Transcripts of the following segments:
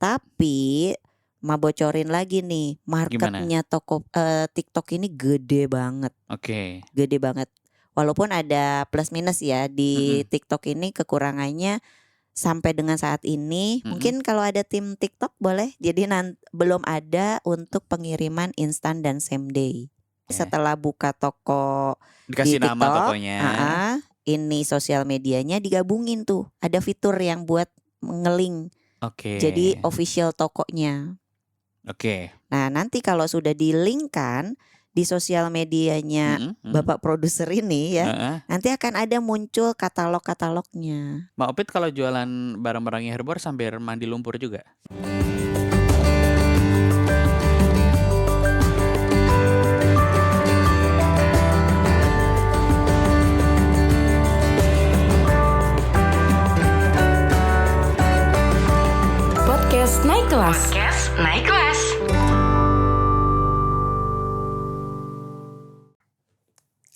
Tapi bocorin lagi nih, Gimana? marketnya TikTok ini gede banget. Oke. Gede banget. Walaupun ada plus minus ya di TikTok ini, kekurangannya sampai dengan saat ini mungkin kalau ada tim TikTok boleh. Jadi belum ada untuk pengiriman instan dan same day. Setelah buka toko Dikasih di nama TikTok, tokonya. ini sosial medianya digabungin tuh. Ada fitur yang buat nge-link. Oke. Jadi official tokonya. Oke. Nah, nanti kalau sudah di-link-kan di sosial medianya Bapak produser ini ya, nanti akan ada muncul katalog-katalognya. Mbak Opit kalau jualan barang-barangnya Herbor sambil mandi lumpur juga? Podcast Naik Kelas. Podcast Naik Kelas.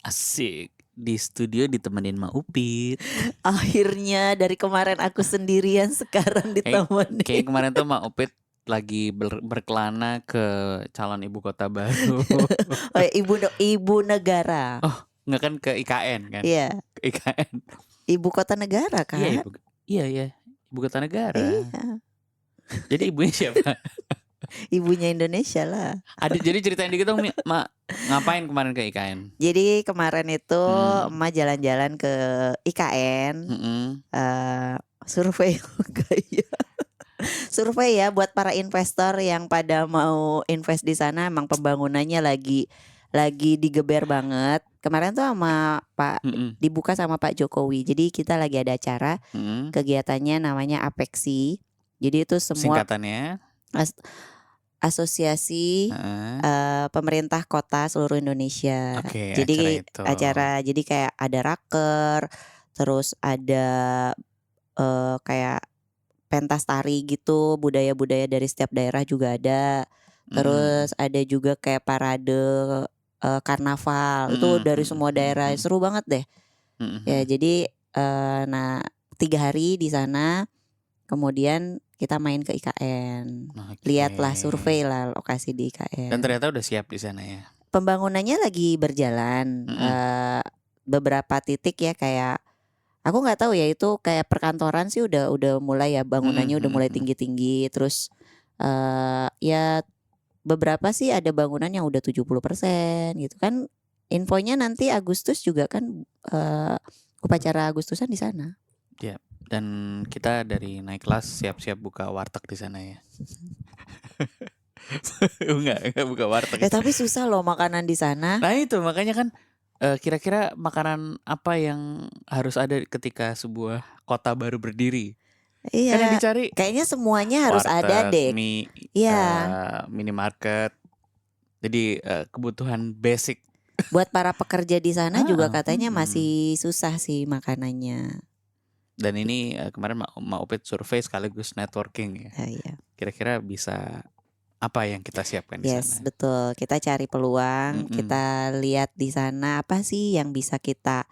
Asik. Di studio ditemenin Mak Upit. Akhirnya dari kemarin aku sendirian, sekarang ditemenin. Kayak kemarin tuh Mak Upit lagi berkelana ke calon ibu kota baru. Ibu negara. Oh, nggak kan ke IKN kan? Iya. Ke IKN. Ibu kota negara kan? Iya. Ibu kota negara. Iya. Jadi ibunya siapa? Ibunya Indonesia lah. Jadi ceritain dikit dong, Mak, ngapain kemarin ke IKN? Jadi kemarin itu emak jalan-jalan ke IKN, survei ya. Survei ya buat para investor yang pada mau invest di sana. Emang pembangunannya lagi digeber banget. Kemarin tuh sama dibuka sama Pak Jokowi. Jadi kita lagi ada acara, kegiatannya namanya Apexi. Jadi itu semua singkatannya Asosiasi Pemerintah Kota seluruh Indonesia. Jadi acara jadi kayak ada raker, terus ada kayak pentas tari gitu, budaya-budaya dari setiap daerah juga ada. Terus ada juga kayak parade karnaval. Itu dari semua daerah. Seru banget deh. Ya, jadi 3 hari di sana. Kemudian kita main ke IKN. Lihatlah, survei lah lokasi di IKN. Dan ternyata udah siap di sana ya. Pembangunannya lagi berjalan. Beberapa titik ya, kayak aku nggak tahu ya, itu kayak perkantoran sih udah mulai ya, bangunannya udah mulai tinggi-tinggi. Terus ya beberapa sih ada bangunan yang udah 70% gitu kan. Infonya nanti Agustus juga kan upacara Agustusan di sana. Ya. Dan kita dari Naik Kelas siap-siap buka warteg di sana ya. Enggak buka warteg. Tapi susah loh makanan di sana. Nah itu makanya kan, kira-kira makanan apa yang harus ada ketika sebuah kota baru berdiri? Iya. Kan yang dicari kayaknya semuanya harus warteg, ada deh. Minimarket. Jadi kebutuhan basic. Buat para pekerja di sana juga katanya masih susah sih makanannya. Dan ini kemarin Mak Upit survei sekaligus networking ya. Iya. Kira-kira bisa apa yang kita siapkan di sana? Yes, betul. Kita cari peluang, kita lihat di sana apa sih yang bisa kita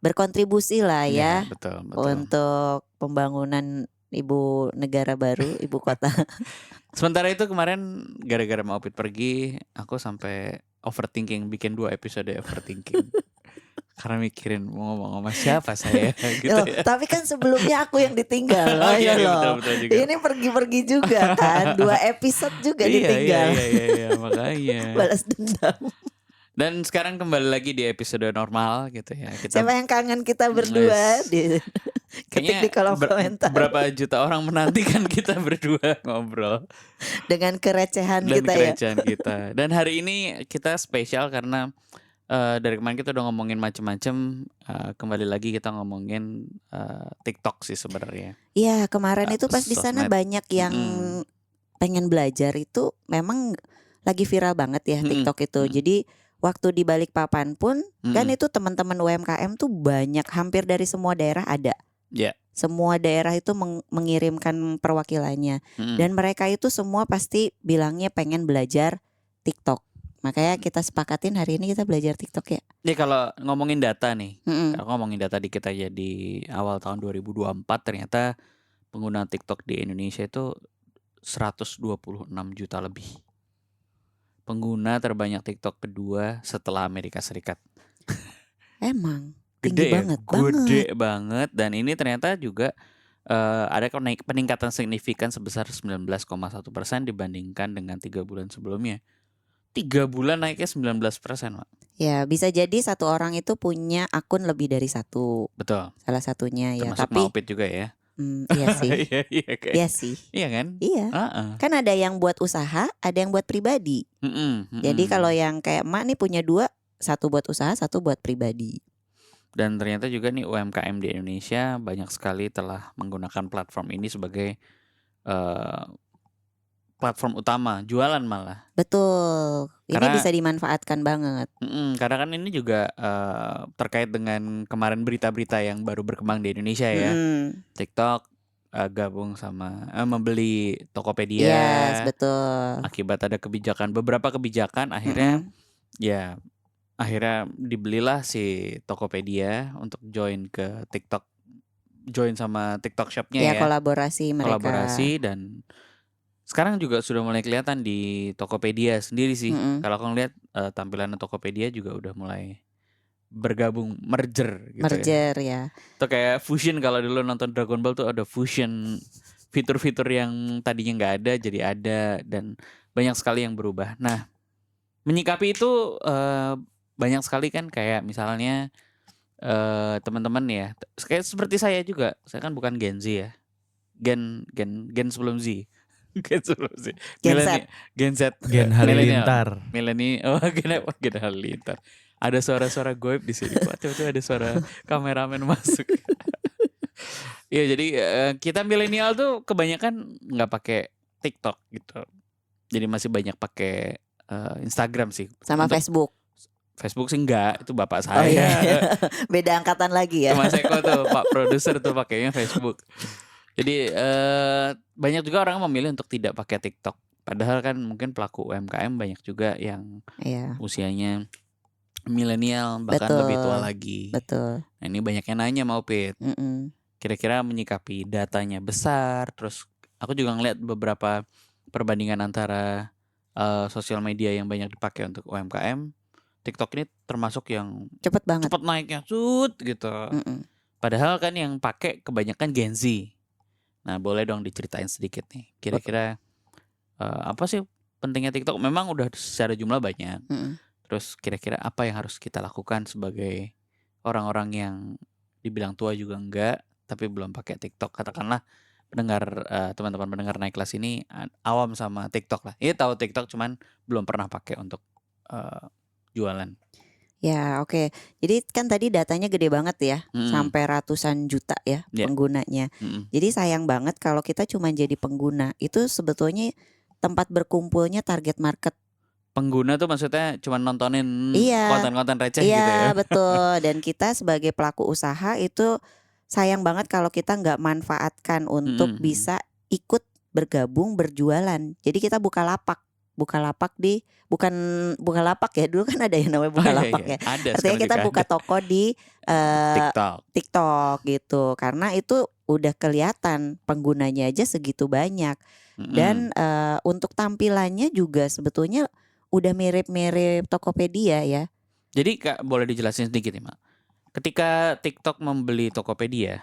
berkontribusi lah ya, betul. Untuk pembangunan ibu negara baru, ibu kota. Sementara itu kemarin gara-gara Mak Upit pergi, aku sampai overthinking, bikin 2 episode overthinking. Karena mikirin mau ngomong sama siapa saya gitu ya. Tapi kan sebelumnya aku yang ditinggal. Betul juga. Ini pergi-pergi juga kan, 2 episode juga ditinggal. Iya, makanya. Balas dendam. Dan sekarang kembali lagi di episode normal gitu ya. Siapa yang kangen kita berdua? Ketik di kolom komentar. Berapa juta orang menantikan kita berdua ngobrol dengan kerecehan kita. Dan hari ini kita spesial karena dari kemarin kita udah ngomongin macem-macem, kembali lagi kita ngomongin TikTok sih sebenarnya. Iya, kemarin itu pas di sana banyak yang pengen belajar, itu memang lagi viral banget ya TikTok itu. Jadi waktu di Balikpapan pun kan itu teman-teman UMKM tuh banyak, hampir dari semua daerah ada. Yeah. Semua daerah itu mengirimkan perwakilannya. Dan mereka itu semua pasti bilangnya pengen belajar TikTok. Makanya kita sepakatin hari ini kita belajar TikTok ya. Jadi kalau ngomongin data nih, kalau ngomongin data dikit aja, di awal tahun 2024 ternyata pengguna TikTok di Indonesia itu 126 juta lebih. Pengguna terbanyak TikTok kedua setelah Amerika Serikat. Emang Gede tinggi ya? banget, Gede banget. Dan ini ternyata juga ada peningkatan signifikan sebesar 19,1% dibandingkan dengan 3 bulan sebelumnya. 3 bulan naiknya 19%, Pak. Ya, bisa jadi satu orang itu punya akun lebih dari satu. Betul. Salah satunya ya. Termasuk Tapi Maupit juga ya. iya sih. Iya sih. Iya kan? Iya. Kan ada yang buat usaha, ada yang buat pribadi. Jadi kalau yang kayak emak nih punya 2, satu buat usaha, satu buat pribadi. Dan ternyata juga nih UMKM di Indonesia banyak sekali telah menggunakan platform ini sebagai platform utama, jualan malah. Betul. Ini bisa dimanfaatkan banget. Karena kan ini juga terkait dengan kemarin berita-berita yang baru berkembang di Indonesia ya. TikTok gabung sama membeli Tokopedia. Yes, betul. Akibat ada beberapa kebijakan akhirnya akhirnya dibelilah si Tokopedia untuk join ke TikTok, join sama TikTok Shop-nya ya. Kolaborasi mereka. Kolaborasi dan sekarang juga sudah mulai kelihatan di Tokopedia sendiri sih. Kalau aku ngeliat tampilan Tokopedia juga udah mulai bergabung, merger gitu merger ya. Itu kayak fusion, kalau dulu nonton Dragon Ball tuh ada fusion, fitur-fitur yang tadinya nggak ada jadi ada, dan banyak sekali yang berubah. Nah, menyikapi itu banyak sekali kan, kayak misalnya teman-teman ya, kayak seperti saya juga, saya kan bukan Gen Z ya, Gen sebelum Z. Gen Z, Gen Halilintar, milenial. Gen Halilintar. Ada suara-suara goib di sini. Tiba-tiba ada suara kameramen masuk. Iya, jadi kita milenial tuh kebanyakan nggak pakai TikTok gitu. Jadi masih banyak pakai Instagram sih. Sama Facebook. Facebook sih enggak, itu bapak saya. Oh iya. Beda angkatan lagi ya. Mas Eko tuh, Pak produser tuh pakainya Facebook. Jadi banyak juga orang memilih untuk tidak pakai TikTok. Padahal kan mungkin pelaku UMKM banyak juga yang usianya milenial, bahkan lebih tua lagi. Betul. Nah, ini banyak yang nanya Maupit. Kira-kira menyikapi datanya besar. Terus aku juga ngeliat beberapa perbandingan antara sosial media yang banyak dipakai untuk UMKM. TikTok ini termasuk yang cepet banget, cepet naiknya, gitu. Padahal kan yang pakai kebanyakan Gen Z. Nah, boleh dong diceritain sedikit nih. Kira-kira apa sih pentingnya TikTok? Memang udah secara jumlah banyak. Terus kira-kira apa yang harus kita lakukan sebagai orang-orang yang dibilang tua juga enggak, tapi belum pakai TikTok? Katakanlah teman-teman pendengar Naik Kelas ini awam sama TikTok lah. Iya, tahu TikTok cuman belum pernah pakai untuk jualan. Ya, oke. Jadi kan tadi datanya gede banget ya, sampai ratusan juta ya penggunanya. Jadi sayang banget kalau kita cuma jadi pengguna. Itu sebetulnya tempat berkumpulnya target market. Pengguna tuh maksudnya cuma nontonin konten-konten receh gitu ya. Iya, betul. Dan kita sebagai pelaku usaha itu sayang banget kalau kita nggak manfaatkan untuk bisa ikut bergabung berjualan. Jadi kita buka lapak ya, dulu kan ada yang namanya Bukalapak ya. Ada, artinya kita buka toko di TikTok gitu, karena itu udah kelihatan penggunanya aja segitu banyak. Dan untuk tampilannya juga sebetulnya udah mirip-mirip Tokopedia ya. Jadi boleh dijelasin sedikit nih, Mak. Ketika TikTok membeli Tokopedia,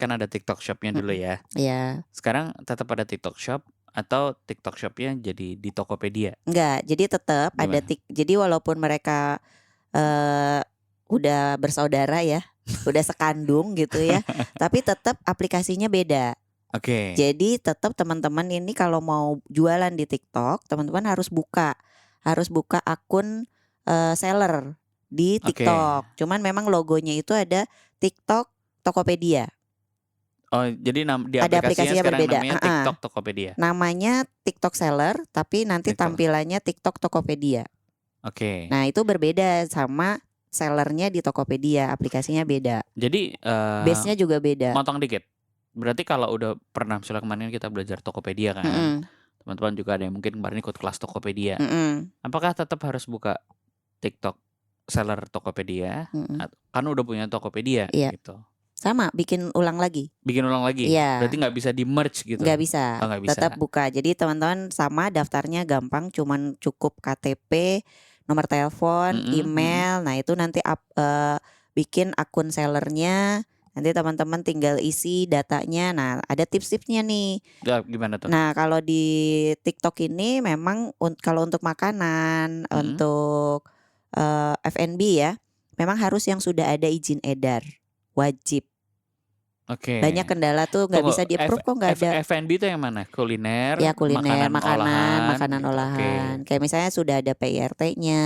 kan ada TikTok Shop-nya dulu ya. Iya. Sekarang tetap ada TikTok Shop atau TikTok Shop-nya jadi di Tokopedia? Enggak, jadi tetap ada jadi walaupun mereka udah bersaudara ya, udah sekandung gitu ya, tapi tetap aplikasinya beda. Oke. Jadi tetap teman-teman ini kalau mau jualan di TikTok, teman-teman harus buka akun seller di TikTok. Cuman memang logonya itu ada TikTok Tokopedia. Oh, jadi di ada aplikasinya sekarang berbeda. Namanya TikTok Tokopedia. Namanya TikTok Seller, tapi nanti tampilannya TikTok Tokopedia. Oke. Nah, itu berbeda sama sellernya di Tokopedia, aplikasinya beda. Jadi base-nya juga beda. Motong dikit. Berarti kalau udah pernah, misalnya kemarin kita belajar Tokopedia kan, teman-teman juga ada yang mungkin kemarin ikut kelas Tokopedia. Apakah tetap harus buka TikTok Seller Tokopedia? Kan udah punya Tokopedia gitu. Sama, bikin ulang lagi. Bikin ulang lagi? Iya. Berarti nggak bisa di merge gitu? Nggak bisa, nggak bisa. Tetap buka. Jadi teman-teman sama daftarnya gampang, cuman cukup KTP, nomor telepon, email. Nah itu nanti bikin akun sellernya. Nanti teman-teman tinggal isi datanya. Nah ada tips-tipsnya nih. Ya, gimana tuh? Nah kalau di TikTok ini memang kalau untuk makanan, untuk F&B ya, memang harus yang sudah ada izin edar. Wajib. Oke. Banyak kendala tuh nggak bisa di-approve kok nggak ada. F&B itu yang mana? Kuliner? Ya kuliner, makanan gitu. olahan. Kayak misalnya sudah ada PIRT-nya,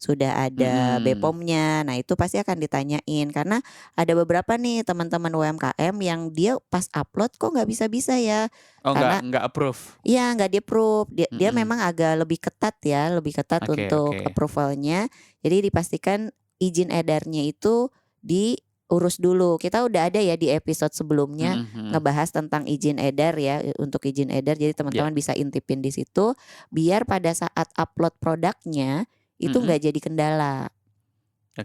sudah ada BPOM-nya. Nah itu pasti akan ditanyain. Karena ada beberapa nih teman-teman UMKM yang dia pas upload kok nggak bisa-bisa ya. Oh nggak approve? Iya nggak di-approve. Dia memang agak lebih ketat ya, lebih ketat untuk approval-nya. Jadi dipastikan izin edarnya itu diurus dulu. Kita udah ada ya di episode sebelumnya ngebahas tentang izin edar ya, untuk izin edar. Jadi teman-teman bisa intipin di situ biar pada saat upload produknya itu nggak jadi kendala.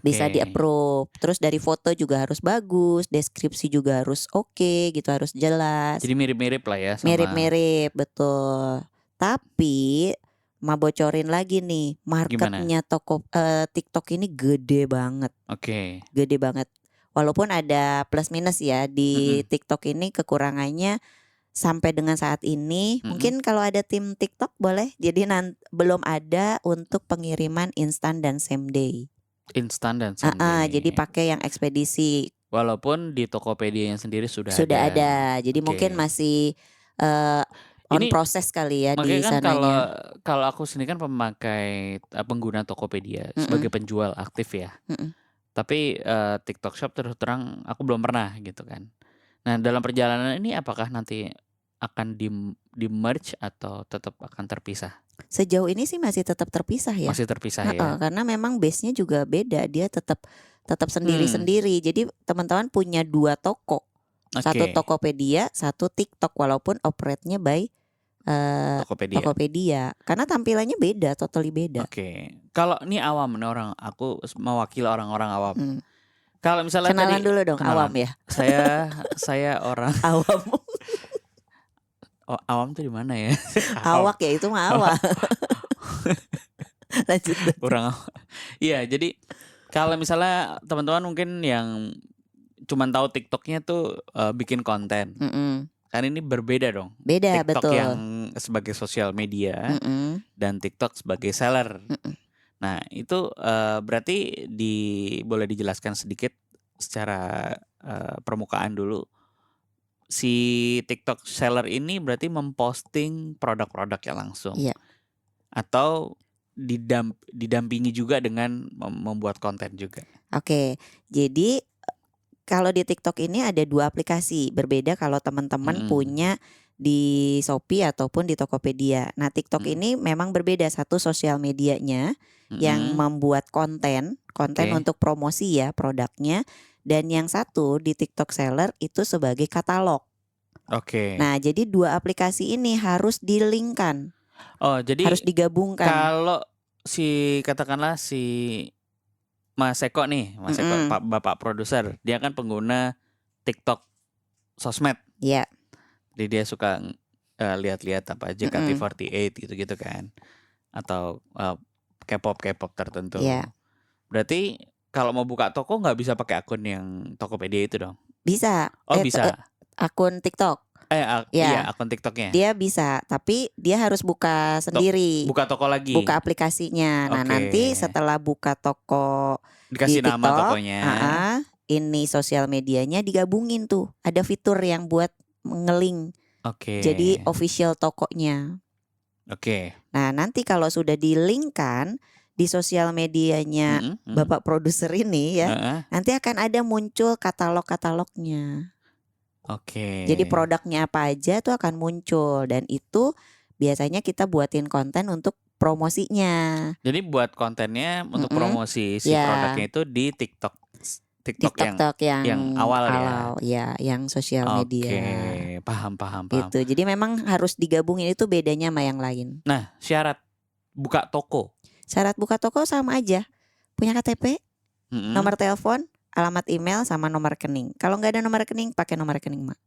Bisa di-approve. Terus dari foto juga harus bagus, deskripsi juga harus oke gitu, harus jelas. Jadi mirip-mirip lah ya sama... Mirip-mirip, betul. Tapi mau bocorin lagi nih, marketnya TikTok ini gede banget. Gede banget. Walaupun ada plus minus ya di TikTok ini, kekurangannya sampai dengan saat ini mungkin kalau ada tim TikTok boleh. Jadi belum ada untuk pengiriman instan dan same day. Instan dan same day. Jadi pakai yang ekspedisi. Walaupun di Tokopedia yang sendiri sudah ada. Jadi mungkin masih ini proses kali ya di sananya. sananya. Kalau aku sendiri kan pemakai pengguna Tokopedia sebagai penjual aktif ya. Tapi TikTok Shop terus terang aku belum pernah gitu kan. Nah dalam perjalanan ini apakah nanti akan di merge atau tetap akan terpisah? Sejauh ini sih masih tetap terpisah ya. Masih terpisah ya. Karena memang base-nya juga beda. Dia tetap sendiri-sendiri. Jadi teman-teman punya 2 toko. Satu Tokopedia, satu TikTok, walaupun operate-nya by Tokopedia. Karena tampilannya beda, totally beda. Kalau ini awam nih, aku mewakili orang-orang awam. Kalau misalnya kenalan dulu dong, awam ya. Saya orang awam. Awam tuh di mana ya? Awak ya, itu mah awam. Lanjut. Iya, jadi kalau misalnya teman-teman mungkin yang cuman tahu TikToknya tuh bikin konten. Kan ini berbeda dong. Beda, TikTok betul. yang sebagai sosial media dan TikTok sebagai seller. Nah itu berarti boleh dijelaskan sedikit secara permukaan dulu. Si TikTok seller ini berarti memposting produk-produknya langsung. Atau didampingi juga dengan membuat konten juga. Jadi kalau di TikTok ini ada 2 aplikasi berbeda kalau teman-teman punya di Shopee ataupun di Tokopedia. Nah TikTok ini memang berbeda. Satu sosial medianya yang membuat konten untuk promosi ya produknya. Dan yang satu di TikTok Seller itu sebagai katalog. Nah jadi 2 aplikasi ini harus di-link-kan. Jadi harus digabungkan. Kalau katakanlah si Mas Eko nih, Mas Eko Bapak produser, dia kan pengguna TikTok sosmed. Iya. Jadi dia suka lihat-lihat apa JKT48 gitu-gitu kan, atau K-pop tertentu. Berarti kalau mau buka toko nggak bisa pakai akun yang Tokopedia itu dong? Bisa. Bisa. Akun TikTok. Iya, akun TikToknya. Dia bisa, tapi dia harus buka sendiri. Buka toko lagi. Buka aplikasinya. Nah nanti setelah buka toko dikasih di nama TikTok, tokonya. Ini sosial medianya digabungin tuh. Ada fitur yang buat nge-link. Jadi official tokonya. Nah nanti kalau sudah di-link-kan di sosial medianya Bapak produser ini ya, nanti akan ada muncul katalog-katalognya. Jadi produknya apa aja tuh akan muncul. Dan itu biasanya kita buatin konten untuk promosinya. Jadi buat kontennya untuk promosi si produknya itu di TikTok yang awal ya, yang sosial media. Paham. Gitu. Jadi memang harus digabungin, itu bedanya sama yang lain. Nah, syarat buka toko. Syarat buka toko sama aja. Punya KTP, nomor telepon, alamat email sama nomor rekening. Kalau nggak ada nomor rekening, pakai nomor rekening mak.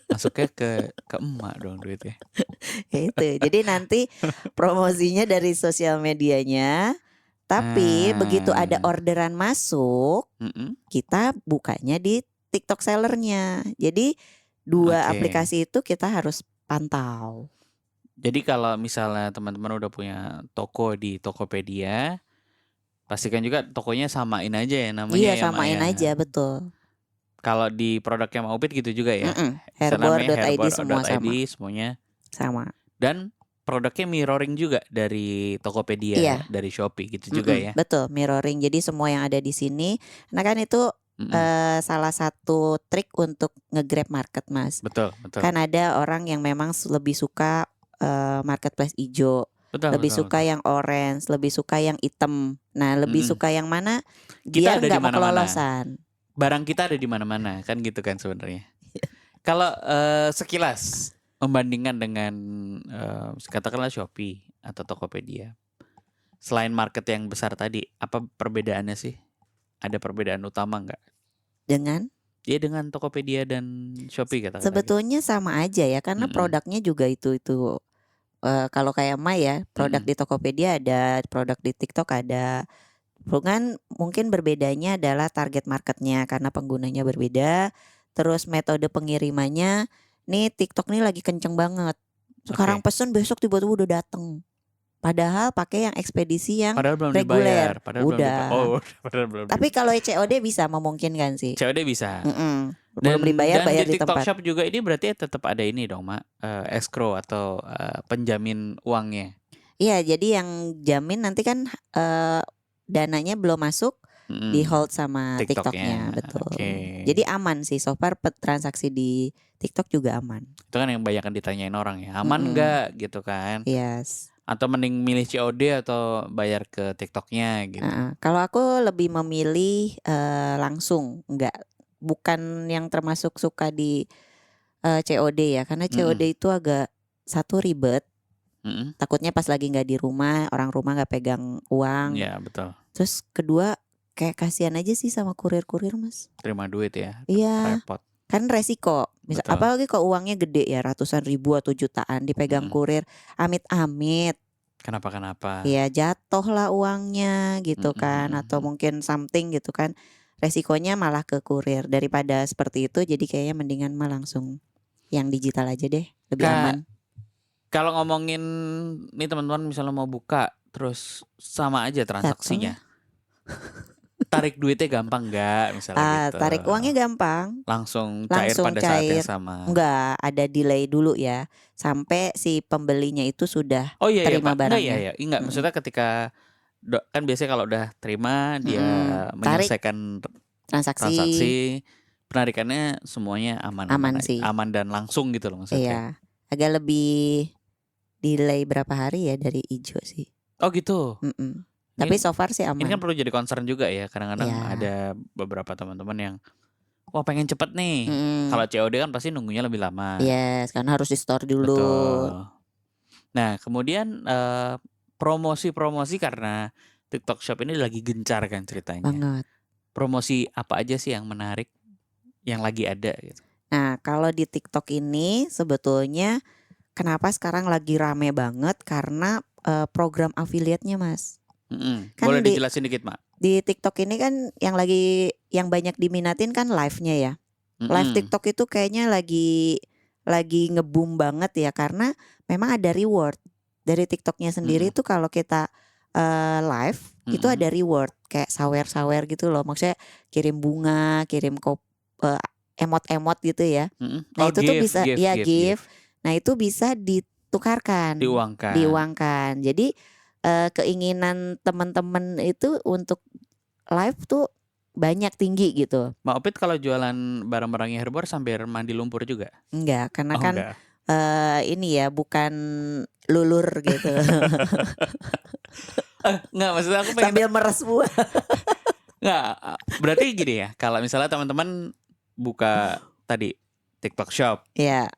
Masuknya ke emak dong duitnya. Itu. Jadi nanti promosinya dari sosial medianya. Tapi begitu ada orderan masuk, kita bukanya di TikTok sellernya. Jadi dua aplikasi itu kita harus pantau. Jadi kalau misalnya teman-teman udah punya toko di Tokopedia, pastikan juga tokonya samain aja ya namanya. Iya, samain aja, betul. Kalau di produknya Maupit gitu juga ya. Herbor.id semua sama. Semuanya sama. Dan produknya mirroring juga dari Tokopedia, dari Shopee gitu juga ya. Betul, mirroring. Jadi semua yang ada di sini, karena kan itu salah satu trik untuk nge-grab market, Mas. Betul. Kan ada orang yang memang lebih suka marketplace hijau, lebih suka yang orange, lebih suka yang hitam. Nah, lebih suka yang mana? Dia nggak mau kelolosan. Barang kita ada di mana-mana, kan gitu kan sebenarnya. Kalau sekilas membandingkan dengan katakanlah Shopee atau Tokopedia, selain market yang besar tadi, apa perbedaannya sih? Ada perbedaan utama nggak? Dengan? Ya dengan Tokopedia dan Shopee katakan. Sebetulnya sama aja ya, karena produknya juga itu. Kalau kayak Mai ya, produk di Tokopedia ada, produk di TikTok ada. Mungkin berbedanya adalah target marketnya karena penggunanya berbeda. Terus metode pengirimannya, nih TikTok nih lagi kenceng banget. Sekarang pesen besok tiba-tiba udah dateng. Padahal pakai yang ekspedisi yang reguler. Udah. Tapi kalau COD bisa memungkinkan sih. COD bisa. Belum dibayar, bayar di TikTok tempat. Shop juga ini berarti tetap ada ini dong Mak, escrow atau penjamin uangnya. Iya, jadi yang jamin nanti kan dananya belum masuk, di hold sama TikToknya, betul. Jadi aman sih, so far transaksi di TikTok juga aman. Itu kan yang banyak kan ditanyain orang ya, aman nggak gitu kan? Yes. Atau mending milih COD atau bayar ke TikToknya gitu? Kalau aku lebih memilih langsung, bukan yang termasuk suka di COD ya, karena COD itu agak satu ribet. Takutnya pas lagi nggak di rumah, orang rumah nggak pegang uang. Iya betul. Terus kedua kayak kasihan aja sih sama kurir-kurir Mas. Terima duit ya. Iya. Repot. Kan resiko. Apalagi kalau uangnya gede ya, ratusan ribu atau jutaan dipegang kurir, amit-amit. Kenapa? Iya, jatuh lah uangnya gitu kan, atau mungkin something gitu kan. Resikonya malah ke kurir daripada seperti itu. Jadi kayaknya mendingan mah langsung yang digital aja deh, lebih aman. Kalau ngomongin nih teman-teman misalnya mau buka terus sama aja transaksinya. Tarik duitnya gampang nggak misalnya gitu. Tarik uangnya gampang. Langsung cair pada saat yang sama. Enggak, ada delay dulu ya. Sampai si pembelinya itu sudah terima barangnya. Enggak, maksudnya ketika kan biasanya kalau udah terima dia menyelesaikan transaksi, penarikannya semuanya aman sih. Aman dan langsung gitu loh maksudnya. Iya. Agak lebih delay berapa hari ya dari ijo sih. Oh gitu. Tapi so far sih aman. Ini kan perlu jadi concern juga ya. Kadang-kadang ada beberapa teman-teman yang wah pengen cepet nih. Kalau COD kan pasti nunggunya lebih lama. Yes, karena harus di store dulu. Betul. Nah kemudian promosi karena TikTok Shop ini lagi gencar kan ceritanya. Banget. Promosi apa aja sih yang menarik yang lagi ada gitu? Nah kalau di TikTok ini sebetulnya kenapa sekarang lagi rame banget karena program affiliate-nya Mas. Kan boleh dijelasin dikit Mak? Di TikTok ini kan yang banyak diminatin kan live-nya ya. Live TikTok itu kayaknya lagi nge-boom banget ya, karena memang ada reward dari TikToknya sendiri. Itu kalau kita live itu ada reward kayak sawer gitu loh. Maksudnya kirim bunga, kirim emot-emot gitu ya. Nah itu tuh bisa gift. Nah itu bisa ditukarkan, diuangkan. Jadi keinginan teman-teman itu untuk live tuh banyak, tinggi gitu. Mbak Opit kalau jualan barang-barangnya Herbor sambil mandi lumpur juga? Enggak, karena kan ini ya bukan lulur gitu. Enggak, maksudnya aku pengen sambil meres buah. Enggak, berarti gini ya, kalau misalnya teman-teman buka tadi TikTok Shop, ya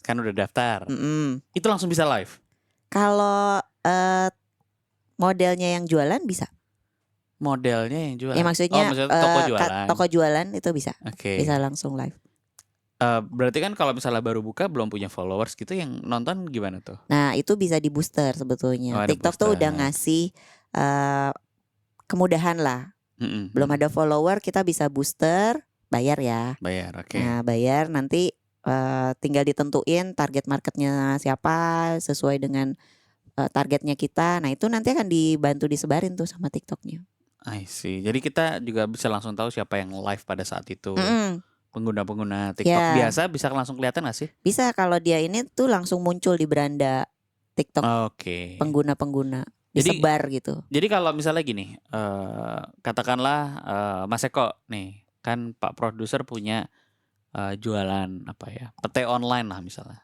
kan udah daftar, itu langsung bisa live. Kalau modelnya yang jualan bisa. Modelnya yang jual. Ya maksudnya, toko jualan. Toko jualan itu bisa. Bisa langsung live. Berarti kan kalau misalnya baru buka belum punya followers gitu, yang nonton gimana tuh? Nah, itu bisa di booster sebetulnya. TikTok tuh udah ngasih kemudahan lah. Belum ada follower, kita bisa booster, bayar ya. Bayar, oke. Nah, bayar nanti tinggal ditentuin target marketnya siapa sesuai dengan targetnya kita. Nah, itu nanti akan dibantu disebarin tuh sama TikToknya. I see. Jadi kita juga bisa langsung tahu siapa yang live pada saat itu. Pengguna-pengguna TikTok biasa bisa langsung kelihatan gak sih? Bisa, kalau dia ini tuh langsung muncul di beranda TikTok. Pengguna-pengguna disebar gitu. Jadi kalau misalnya gini, katakanlah Mas Eko nih, kan Pak Produser punya jualan apa ya, pete online lah misalnya.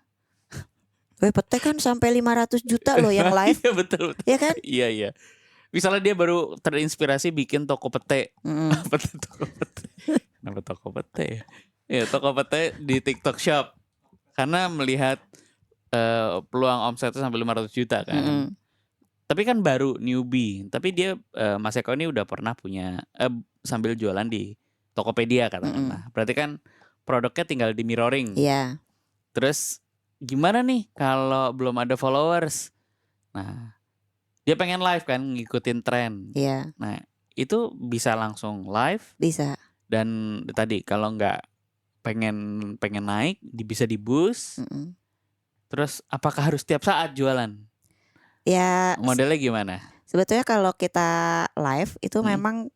Pete kan sampai 500 juta loh yang live. Iya betul. Iya kan? Iya. Misalnya dia baru terinspirasi bikin toko pete. Toko pete. Kenapa toko pete ya? Ya toko pete di TikTok Shop. Karena melihat peluang omsetnya sampai 500 juta kan. Tapi kan baru newbie. Tapi dia Mas Eko ini udah pernah punya sambil jualan di Tokopedia katakanlah. Berarti kan produknya tinggal di mirroring. Iya. Terus gimana nih kalau belum ada followers? Nah, dia pengen live kan, ngikutin tren. Iya. Nah, itu bisa langsung live. Bisa. Dan tadi kalau nggak pengen naik, bisa di boost. Terus apakah harus tiap saat jualan? Ya. Modelnya gimana? Sebetulnya kalau kita live itu memang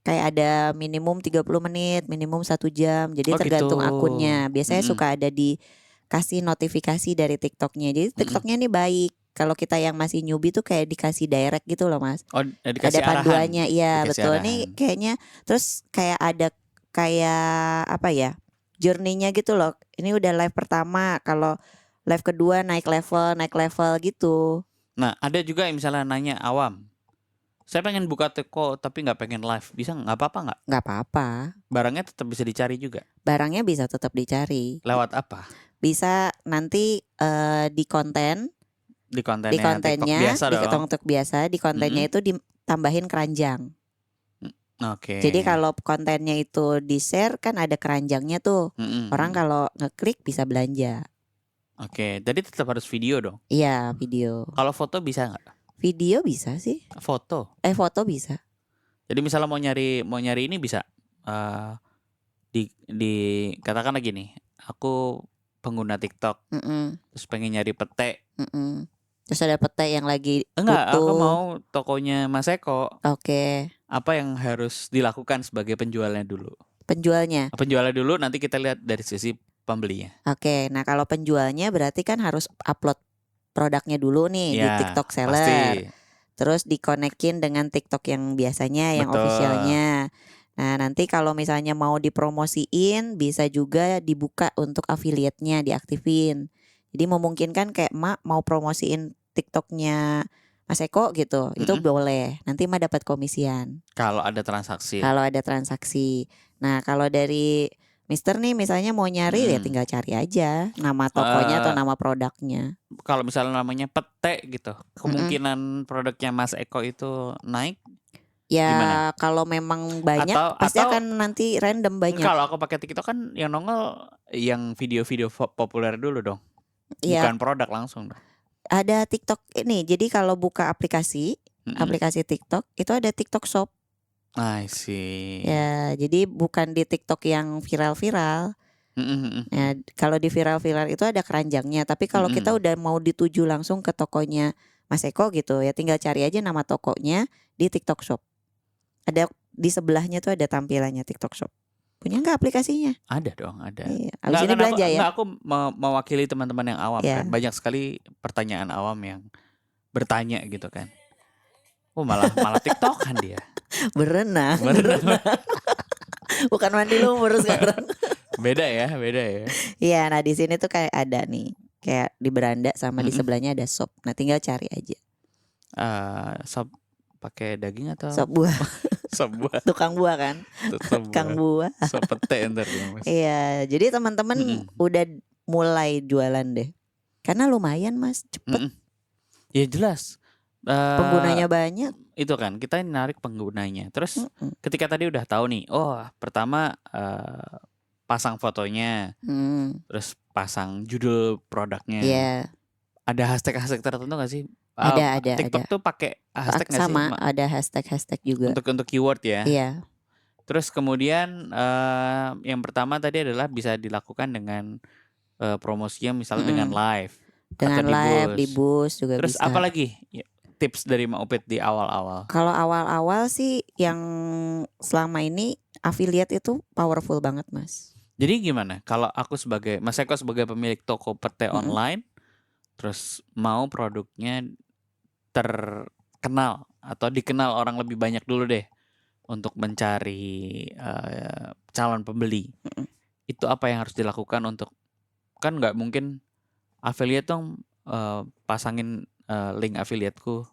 kayak ada minimum 30 menit, minimum 1 jam. Jadi tergantung akunnya. Biasanya suka ada dikasih notifikasi dari TikToknya. Jadi TikToknya nih baik. Kalau kita yang masih newbie tuh kayak dikasih direct gitu loh Mas. Dikasih ada panduannya. Iya betul. Arahan. Nih kayaknya. Terus kayak ada kayak apa ya, journey-nya gitu loh. Ini udah live pertama, kalau live kedua naik level gitu. Nah ada juga yang misalnya nanya awam, saya pengen buka toko tapi nggak pengen live, bisa nggak apa-apa nggak? Nggak apa-apa. Barangnya tetap bisa dicari juga? Barangnya bisa tetap dicari. Lewat apa? Bisa nanti di konten. Di kontennya biasa di TikTok biasa, di kontennya itu ditambahin keranjang. Jadi kalau kontennya itu di-share kan ada keranjangnya tuh. Orang kalau ngeklik bisa belanja. Jadi tetap harus video dong? Iya, video. Kalau foto bisa nggak? Video bisa sih. Foto bisa. Jadi misalnya mau nyari ini bisa. Di katakan lagi nih, aku pengguna TikTok, terus pengen nyari pete. Terus ada pete yang lagi Enggak, aku mau tokonya Mas Eko. Apa yang harus dilakukan sebagai penjualnya dulu? Penjualnya dulu, nanti kita lihat dari sisi pembelinya. Nah kalau penjualnya berarti kan harus upload produknya dulu nih di TikTok Seller. Pasti. Terus dikonekin dengan TikTok yang biasanya, yang officialnya. Nah nanti kalau misalnya mau dipromosiin, bisa juga dibuka untuk affiliate-nya, diaktifin. Jadi memungkinkan kayak Mak mau promosiin TikToknya Mas Eko gitu, itu boleh. Nanti Mak dapat komisian. Kalau ada transaksi. Nah kalau dari Mister nih misalnya mau nyari ya tinggal cari aja nama tokonya atau nama produknya. Kalau misalnya namanya pete gitu, kemungkinan produknya Mas Eko itu naik? Ya gimana? Kalau memang banyak pasti akan nanti random banyak. Kalau aku pakai TikTok kan yang nongol yang video-video populer dulu dong. Bukan produk langsung dong. Ada TikTok ini. Jadi kalau buka aplikasi TikTok itu ada TikTok Shop. I see. Ya, jadi bukan di TikTok yang viral-viral. Ya, kalau di viral-viral itu ada keranjangnya. Tapi kalau kita udah mau dituju langsung ke tokonya Mas Eko gitu, ya tinggal cari aja nama tokonya di TikTok Shop. Ada di sebelahnya tuh ada tampilannya TikTok Shop. Punya nggak aplikasinya? Ada dong, ada. Iya. Abis ini belanja ya? Aku mewakili teman-teman yang awam kan. Banyak sekali pertanyaan awam yang bertanya gitu kan. Malah TikTokan dia. Berenang. Bukan mandi lumur sekarang. Beda ya. Iya, nah di sini tuh kayak ada nih, kayak di beranda sama di sebelahnya ada shop. Nah tinggal cari aja. Shop pakai daging atau? Sop buah. Sop buah. Tukang buah kan? Tukang buah. Sop pete ntar ya, Mas. Iya, jadi teman-teman udah mulai jualan deh. Karena lumayan Mas, cepet. Ya jelas. Penggunanya banyak. itu kan kita narik penggunanya. Terus ketika tadi udah tahu nih, oh pertama pasang fotonya, terus pasang judul produknya. Yeah. Ada hashtag tertentu nggak sih? Ada. TikTok tuh pakai hashtag nggak sih? Sama ada hashtag juga. Untuk keyword ya. Iya. Terus kemudian yang pertama tadi adalah bisa dilakukan dengan promosinya misalnya dengan live. Dengan atau live di bus juga Terus bisa. apa lagi tips dari Mak Upit di awal-awal? Kalau awal-awal sih yang selama ini affiliate itu powerful banget, Mas. Jadi gimana? Kalau aku sebagai Mas Eko sebagai pemilik toko pete online, terus mau produknya terkenal atau dikenal orang lebih banyak dulu deh untuk mencari calon pembeli. Itu apa yang harus dilakukan untuk, kan nggak mungkin affiliate dong pasangin link affiliateku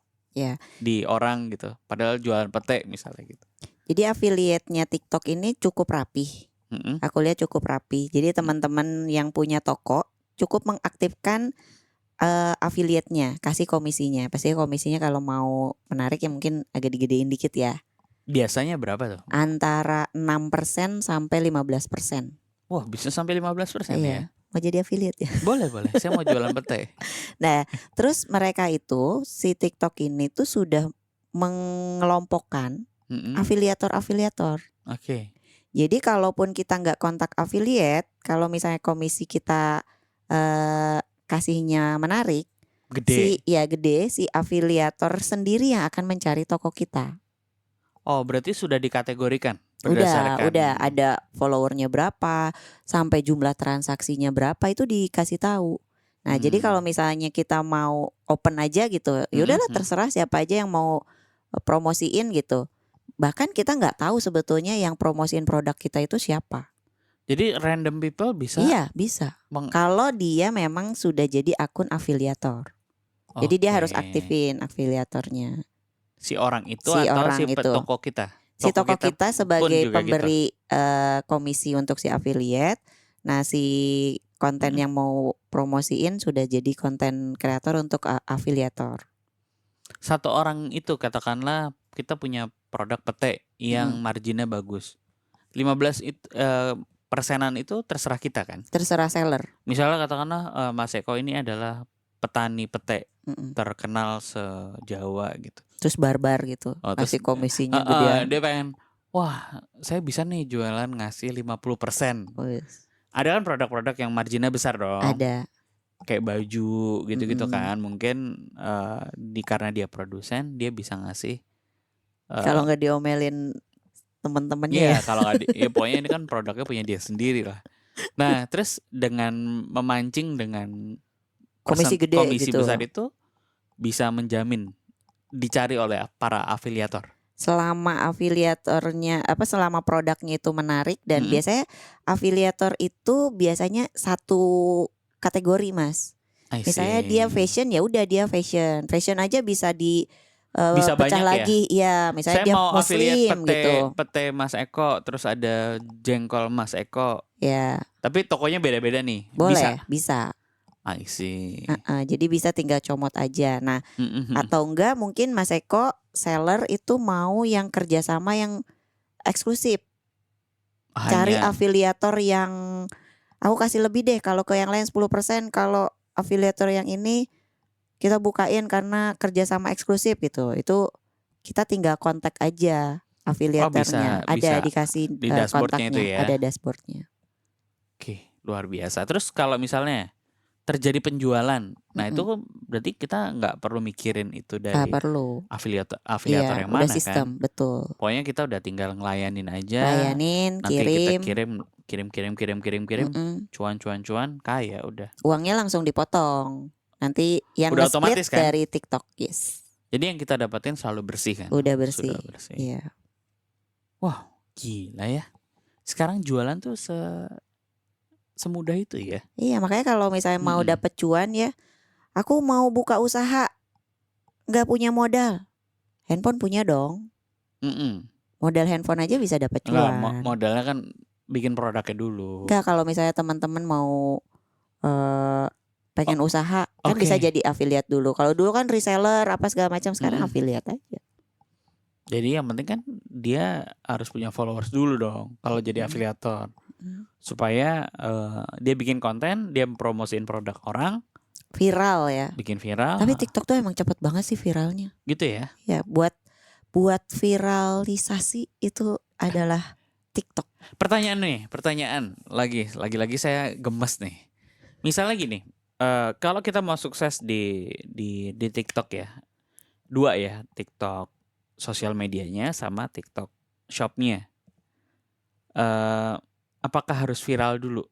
di orang gitu, padahal jualan pete misalnya gitu. Jadi affiliate-nya TikTok ini cukup rapih. Aku lihat cukup rapi. Jadi teman-teman yang punya toko cukup mengaktifkan affiliate-nya, kasih komisinya. Pasti komisinya kalau mau menarik ya mungkin agak digedein dikit ya. Biasanya berapa tuh? Antara 6% sampai 15%. Wah, bisa sampai 15% ya? Mau jadi affiliate ya? Boleh. Saya mau jualan pete. Nah, terus mereka itu si TikTok ini tuh sudah mengelompokkan afiliator. Oke. Jadi kalaupun kita nggak kontak affiliate, kalau misalnya komisi kita kasihnya menarik, gede, si afiliator sendiri yang akan mencari toko kita. Oh, berarti sudah dikategorikan? Udah ada followernya berapa, sampai jumlah transaksinya berapa itu dikasih tahu. Nah, jadi kalau misalnya kita mau open aja gitu, ya udahlah terserah siapa aja yang mau promosiin gitu. Bahkan kita nggak tahu sebetulnya yang promosiin produk kita itu siapa. Jadi random people bisa? Iya, bisa. Kalau dia memang sudah jadi akun afiliator. Jadi dia harus aktifin afiliatornya. Si orang itu atau si toko kita? Si toko kita sebagai pemberi komisi untuk si affiliate. Nah, si konten yang mau promosiin sudah jadi konten kreator untuk afiliator. Satu orang itu katakanlah kita punya produk pete yang marginnya bagus. 15% itu terserah kita kan? Terserah seller. Misalnya katakanlah Mas Eko ini adalah petani pete terkenal se-Jawa gitu. Terus barbar gitu, kasih komisinya gedean. Dia pengen, wah saya bisa nih jualan ngasih 50%. Ada kan produk-produk yang marginnya besar dong. Ada. Kayak baju gitu-gitu kan. Mungkin karena dia produsen, dia bisa ngasih. Kalau nggak diomelin teman-temannya ya. Kalau nggak, pokoknya ini kan produknya punya dia sendiri lah. Nah, terus dengan memancing dengan komisi gede gitu. Besar itu bisa menjamin dicari oleh para afiliator. Selama selama produknya itu menarik dan biasanya afiliator itu biasanya satu kategori, Mas. Misalnya dia fashion, ya udah dia fashion. Fashion aja bisa bisa pecah banyak lagi ya. Misalnya saya dia mau muslim gitu. Pete Mas Eko, terus ada jengkol Mas Eko. Ya. Tapi tokonya beda-beda nih. Boleh, bisa. I see. Jadi bisa tinggal comot aja. Nah, atau enggak mungkin Mas Eko seller itu mau yang kerjasama yang eksklusif. Cari afiliator yang aku kasih lebih deh, kalau ke yang lain 10%, kalau afiliator yang ini kita bukain karena kerjasama eksklusif gitu. Itu kita tinggal kontak aja afiliatornya. Ada dikasih di dashboardnya kontaknya, itu ya. Ada dashboardnya. Oke, luar biasa. Terus kalau misalnya terjadi penjualan, nah itu berarti kita nggak perlu mikirin itu dari afiliator yang mana udah sistem, kan? Betul. Pokoknya kita udah tinggal ngelayanin aja. Layanin, nanti kirim. Kita kirim, cuan, kaya udah. Uangnya langsung dipotong. Nanti yang udah otomatis kan? Dari TikTok, yes. Jadi yang kita dapatin selalu bersih kan? Udah bersih. Sudah bersih. Iya. Wah, gila ya. Sekarang jualan tuh semudah itu ya. Iya, makanya kalau misalnya mau dapet cuan ya, aku mau buka usaha, nggak punya modal, handphone punya dong. Modal handphone aja bisa dapet cuan. Nggak, modalnya kan bikin produknya dulu. Nggak, kalau misalnya teman-teman mau pengen usaha, kan bisa jadi affiliate dulu. Kalau dulu kan reseller apa segala macam, sekarang affiliate aja. Jadi yang penting kan dia harus punya followers dulu dong kalau jadi afiliator. Supaya dia bikin konten, dia promosiin produk orang, viral ya. bikin viral. Tapi TikTok tuh emang cepet banget sih viralnya. Gitu ya. Ya, buat viralisasi itu adalah TikTok. Pertanyaan lagi saya gemes nih. Misalnya gini, kalau kita mau sukses di TikTok ya, 2 ya, TikTok sosial medianya sama TikTok shopnya. Apakah harus viral dulu?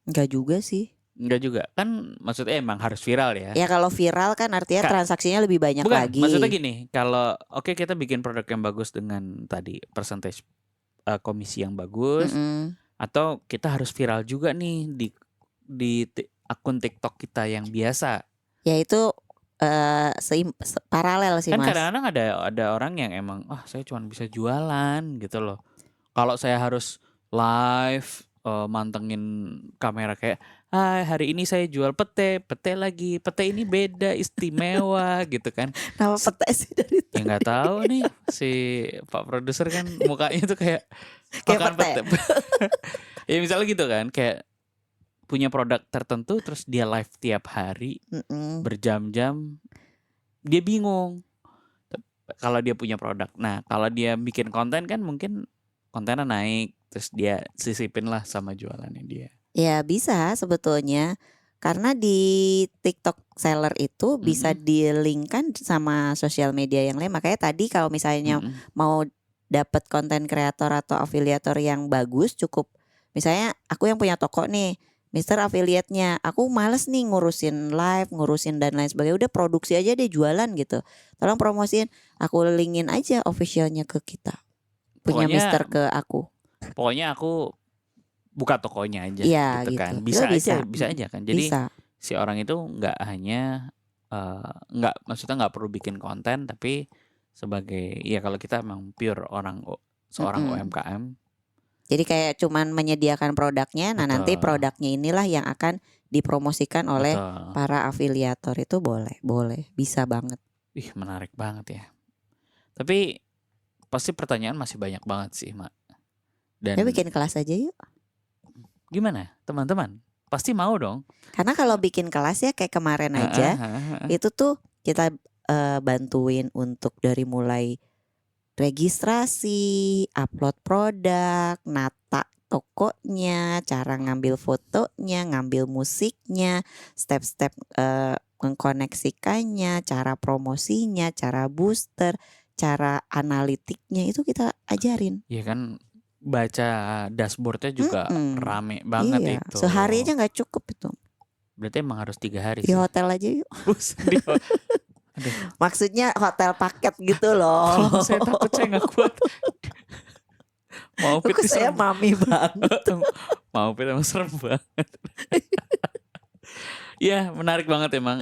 Enggak juga sih. Enggak juga, kan maksudnya emang harus viral ya. Ya kalau viral kan artinya transaksinya lebih banyak lagi. Maksudnya gini, kalau kita bikin produk yang bagus dengan tadi percentage komisi yang bagus, atau kita harus viral juga nih di akun TikTok kita yang biasa. Ya itu paralel sih, kan Mas. Kadang-kadang ada orang yang emang saya cuma bisa jualan gitu loh. Kalau saya harus live mantengin kamera kayak hari ini saya jual pete lagi, pete ini beda istimewa gitu kan. Nama pete sih dari ya nggak tahu nih si Pak produser kan mukanya tuh kayak makan pete. Ya misalnya gitu kan, kayak punya produk tertentu terus dia live tiap hari berjam-jam, dia bingung kalau dia punya produk. Nah kalau dia bikin konten kan mungkin kontennya naik, terus dia sisipin lah sama jualannya dia. Ya bisa sebetulnya, karena di TikTok seller itu bisa di-link-kan sama sosial media yang lain. Makanya tadi kalau misalnya mau dapat konten kreator atau afiliator yang bagus, cukup misalnya aku yang punya toko nih, Mister affiliate-nya, aku males nih ngurusin live, ngurusin dan lain sebagainya, udah produksi aja deh jualan gitu. Tolong promosiin, aku linkin aja officialnya ke kita. Punya Mister ke aku. Pokoknya aku buka tokonya aja gitu kan. Bisa aja kan. Jadi si orang itu nggak hanya maksudnya nggak perlu bikin konten, tapi sebagai kalau kita memang pure seorang UMKM. Jadi kayak cuman menyediakan produknya, nah nanti produknya inilah yang akan dipromosikan oleh para afiliator. Itu boleh, bisa banget. Ih, menarik banget ya. Tapi pasti pertanyaan masih banyak banget sih, Mak. Dan ya bikin kelas aja yuk. Gimana teman-teman? Pasti mau dong. Karena kalau bikin kelas ya kayak kemarin aja, itu tuh kita bantuin untuk dari mulai registrasi, upload produk, nata tokonya, cara ngambil fotonya, ngambil musiknya, step-step mengkoneksikannya, cara promosinya, cara booster, cara analitiknya itu kita ajarin. Iya kan, baca dashboardnya juga rame banget itu. Sehari aja nggak cukup itu. Berarti emang harus 3 hari di sih. Hotel aja yuk. Maksudnya hotel paket gitu loh. Saya takut saya nggak kuat. Mau pit saya mami banget. Mau pit emang serem banget. Ya menarik banget emang.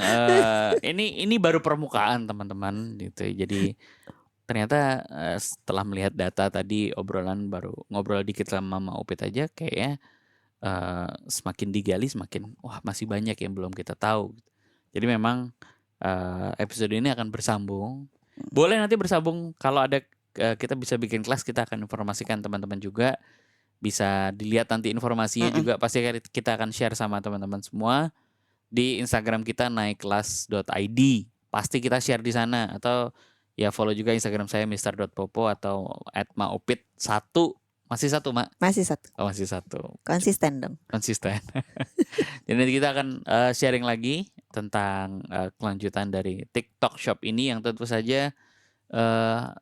Ini baru permukaan teman-teman gitu. Jadi ternyata setelah melihat data tadi, ngobrol dikit sama Mama Upit aja, kayaknya semakin digali semakin masih banyak yang belum kita tahu. Jadi memang episode ini akan bersambung. Boleh nanti bersambung kalau ada kita bisa bikin kelas, kita akan informasikan teman-teman juga. Bisa dilihat nanti informasinya juga, pasti kita akan share sama teman-teman semua di Instagram kita naikkelas.id. Pasti kita share di sana, atau ya follow juga Instagram saya mister.popo atau @maopit1. Masih 1, Mak? Masih 1. Oh, masih 1. Konsisten dong. Konsisten. Jadi nanti kita akan sharing lagi tentang kelanjutan dari TikTok Shop ini yang tentu saja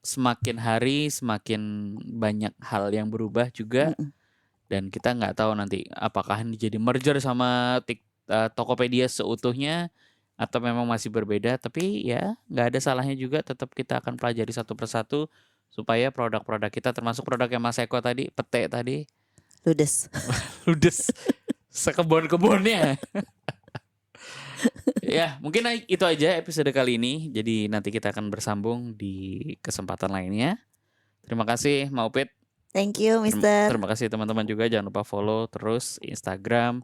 semakin hari semakin banyak hal yang berubah juga. Dan kita nggak tahu nanti apakah ini jadi merger sama Tokopedia seutuhnya atau memang masih berbeda. Tapi ya nggak ada salahnya juga, tetap kita akan pelajari satu persatu supaya produk-produk kita, termasuk produk yang Mas Eko tadi, pete tadi, ludes sekebun-kebunnya. Ya mungkin itu aja episode kali ini. Jadi nanti kita akan bersambung di kesempatan lainnya. Terima kasih Mak Upit. Thank you Mister. Terima kasih teman-teman juga. Jangan lupa follow terus Instagram,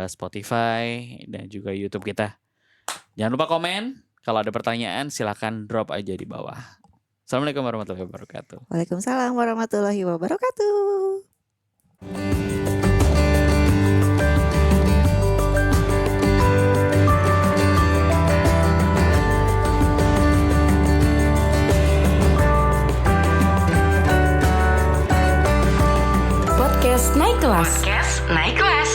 Spotify, dan juga YouTube kita. Jangan lupa komen. Kalau ada pertanyaan silahkan drop aja di bawah. Assalamualaikum warahmatullahi wabarakatuh. Waalaikumsalam warahmatullahi wabarakatuh. Podcast Naik Kelas.